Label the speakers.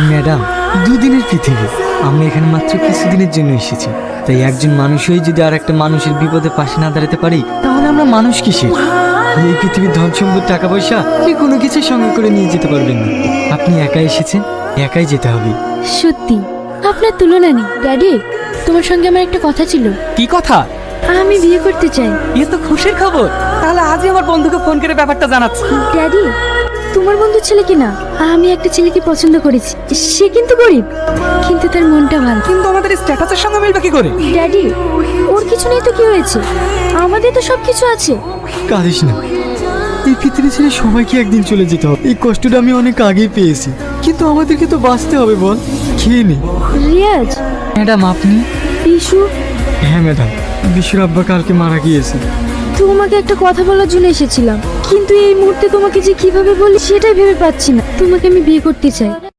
Speaker 1: Madam, দুদিনের পৃথিবী, আমি এখানে মাত্র কিছুদিনের জন্য এসেছি। তাই একজন মানুষ হয়ে যদি আর একটা মানুষের বিপদে পাশে না দাঁড়াতে পারি, তাহলে আমরা মানুষ কিসের? এই পৃথিবীর ধন সম্পদ, টাকা পয়সা কি কোনো কিছুই সঙ্গে করে নিয়ে যেতে পারবেন না। আপনি একাই এসেছেন, একাই যেতে হবে।
Speaker 2: সত্যি আপনার তুলনা নেই। ড্যাডি, তোমার সঙ্গে আমার একটা কথা ছিল।
Speaker 3: কি কথা?
Speaker 2: আমি বিয়ে করতে চাই।
Speaker 3: এ তো খুশির খবর। তাহলে আজই আমার বন্ধুকে ফোন করে ব্যাপারটা জানাচ্ছি।
Speaker 2: ড্যাডি, তোমার বন্ধু ছেলে কিনা? আমি একটা ছেলেকে পছন্দ করেছি। সে কিন্তু গরিব, কিন্তু তার মনটা ভালো।
Speaker 3: কিন্তু আমাদের স্ট্যাটাসের সঙ্গে মিলবে কি করে?
Speaker 2: ড্যাডি, ওর কিছু নেই তো কি হয়েছে? আমাদের তো সব কিছু আছে।
Speaker 1: কাঁদিস না, এই পৃথিবী ছেড়ে সবাইকে একদিন চলে যেতে হবে। এই কষ্টটা আমি অনেক আগেই পেয়েছি, কিন্তু আমাদেরকে তো বাঁচতে হবে। বল, খেয়ে নে।
Speaker 2: রিয়াজ,
Speaker 1: ম্যাডাম আপনি?
Speaker 2: বিশু,
Speaker 1: হ্যাঁ ম্যাডাম, বিশুর আব্বা কালকে মারা গিয়েছে।
Speaker 2: তোমাকে একটা কথা বলার জন্য এসেছিলাম, কিন্তু এই মুহূর্তে তোমাকে যে কিভাবে বলি সেটাই ভেবে পাচ্ছি না। তোমাকে আমি বিয়ে করতে চাই।